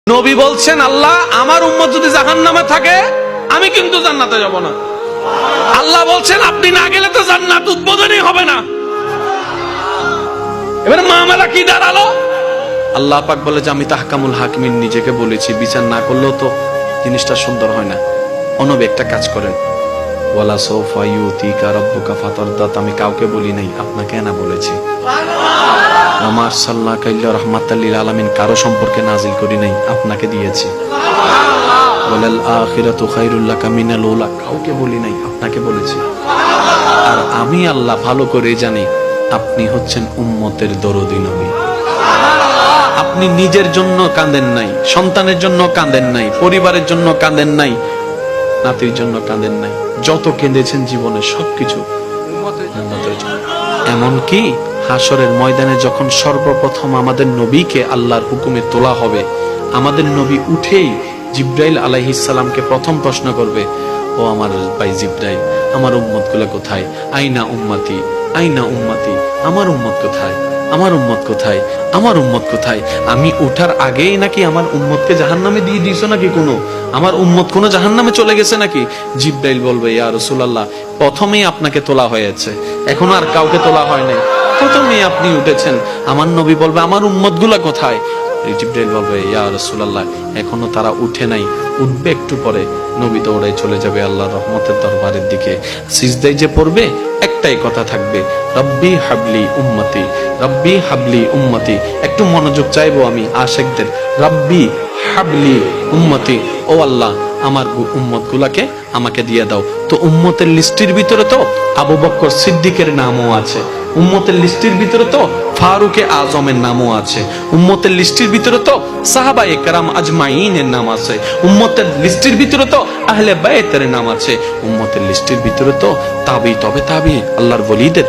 নবী বলছেন, আল্লাহ আমার উম্মত যদি জাহান্নামে থাকে আমি কিন্তু জান্নাতে যাব না। আল্লাহ বলছেন, আপনি না গেলে তো জান্নাত উদ্বোধনই হবে না। এবার মামলা কি দাঁড়ালো? আল্লাহ পাক বলে যে আমি তাহকামুল হাকিমিন নিজেকে বলেছি, বিচার না করলেও তো জিনিসটা সুন্দর হয় না। অনবে একটা কাজ করেন, ওয়ালা সাউফা ইউতিকা রাব্বুকা ফাতারদাত, আমি কাউকে বলি নাই, আপনাকে না বলেছি। ওমা আরসালনাকা ইল্লা রাহমাতাল লিল আলামিন, কারো সম্পর্কে নাজিল করি নাই, আপনাকে দিয়েছি। ওয়ালাল আখিরাতু খায়রুল লাকা মিনাল উলা, কাউকে বলি নাই, আপনাকে বলেছি। আর আমি আল্লাহ ভালো করে জানি আপনি হচ্ছেন উম্মতের দরদি নবী। আপনি নিজের জন্য কাঁদেন নাই, সন্তানের জন্য কাঁদেন নাই, পরিবারের জন্য কাঁদেন নাই, নাতির জন্য কাঁদেন নাই, যত কেঁদেছেন জীবনে সবকিছু উম্মতের জন্য। এমনকি হাসরের ময়দানে যখন সর্বপ্রথম আমাদের নবীকে আল্লাহর হুকুমে তোলা হবে, আমাদের নবী উঠেই জিব্রাইল আলাইহিস সালামকে প্রথম প্রশ্ন করবে, ও আমার ভাই জিব্রাইল, আমার উম্মত গুলা কোথায়? আইনা উম্মতি, আইনা উম্মতি, আমার উম্মত কোথায়? আমার উম্মত কোথায়? আমার উম্মত কোথায়? আমি ওঠার আগেই নাকি আমার উম্মতকে জাহান্নামে দিয়ে দিয়েছো নাকি? আমার উম্মত কোনো জাহান্নামে চলে গেছে নাকি? জিব্রাইল বলবে, ইয়া রাসূলুল্লাহ, প্রথমেই আপনাকে তোলা হয়েছে, এখনো আর কাউকে তোলা হয় নাই, প্রথমেই আপনি উঠেছেন। আমার নবী বলবে, আমার উম্মত গুলা কোথায়? জিব্রাইল বলবে, ইয়া রাসূলুল্লাহ, এখনো তারা উঠে নাই, উঠবে একটু পরে। নবী দৌড়ায় চলে যাবে আল্লাহর রহমতের দরবারের দিকে। সিজদায় যে পড়বে, একটাই কথা থাকবে, রব্বি হাবলি উম্মতি, রব্বি হাবলি উম্মতি। একটু মনোযোগ চাইবো আমি আশিকদের, রব্বি হাবলি উম্মতি, ও আল্লাহ আমার উম্মত গুলাকে আমাকে দিয়ে দাও। তো উম্মতের লিস্টির ভিতরে তো আবু বকর সিদ্দিকের নামও আছে, উম্মতের লিস্টির ভিতরে তো ফারুকে আজমের নামও আছে, উম্মতের লিস্টির ভিতরে তো সাহাবায়ে কেরাম আজমাইনের নাম আছে, উম্মতের লিস্টির ভিতরে তো আহলে বাইতের নাম আছে, উম্মতের লিস্টির ভিতরে তো তাবি তবে তাবি আল্লাহর ওলিদের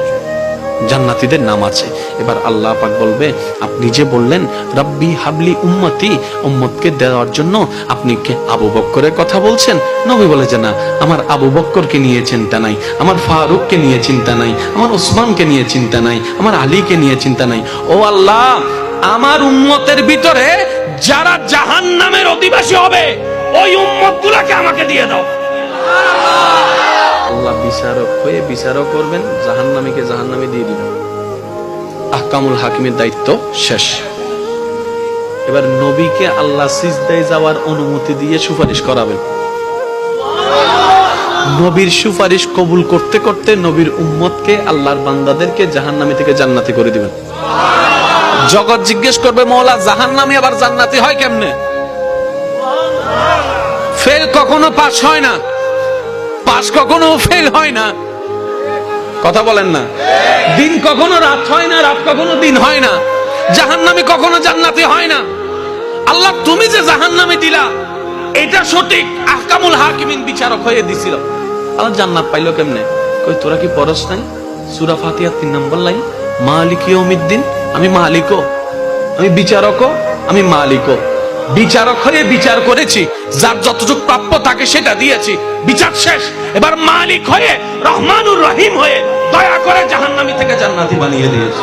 জান্নাতীদের নাম আছে। এবার আল্লাহ পাক বলবে, আপনি যে বললেন রব্বি হাবলি উম্মতি, উম্মতকে দেওয়ার জন্য আপনি কে আবু বকরের কথা বলছেন? নবী বলে যে না, আমার আবু বকরকে নিয়ে চিন্তা নাই, আমার ফারুককে নিয়ে চিন্তা নাই, আমার ওসমানকে নিয়ে চিন্তা নাই, আমার আলীকে নিয়ে চিন্তা নাই। ও আল্লাহ, আমার উম্মতের ভিতরে যারা জাহান্নামের অধিবাসী হবে ওই উম্মতগুলোকে আমাকে দিয়ে দাও। আল্লাহ বিচারক হয়ে বিচারক করবেন, জাহান্নামীকে জাহান্নামে দিয়ে দিবেন। আহকামুল হাকিমের দায়িত্ব শেষ। এবার নবীকে আল্লাহ সিজদায় যাওয়ার অনুমতি দিয়ে সুপারিশ করাবেন। নবীর সুপারিশ কবুল করতে করতে নবীর উম্মতকে, আল্লাহর বান্দাদেরকে জাহান্নামী থেকে জান্নাতি করে দিবেন। জগৎ জিজ্ঞেস করবে, মওলা জাহান্নামী আবার জান্নাতি হয় কেমনে? ফেল কখনো পাস হয় না, পাস কখনো ফেল হয় না, কথা বলেন না। দিন কখনো রাত হয় না, রাত কখনো দিন হয় না, জাহান্নামী কখনো জান্নাতি হয় না। আল্লাহ তুমি যে জাহান্নামে দিলা এটা সঠিক, আহকামুল হাকিমিন বিচারক হয়ে দিছিল। আল্লাহ জান্নাত পাইলো কেমনে? কই তোরা কি পড়স নাই সূরা ফাতিহা 3 নম্বর লাইন, মালিক ইয়াউমিদ্দিন, আমি মালিকও, আমি বিচারকও, আমি মালিকও। বিচারক হয়ে বিচার করেছি, যার যতটুকু প্রাপ্য তাকে সেটা দিয়েছি, বিচার শেষ। এবার মালিক হয়ে রহমানুর রহিম হয়ে দয়া করে জাহান্নামী থেকে জান্নাতি বানিয়ে দিয়েছি।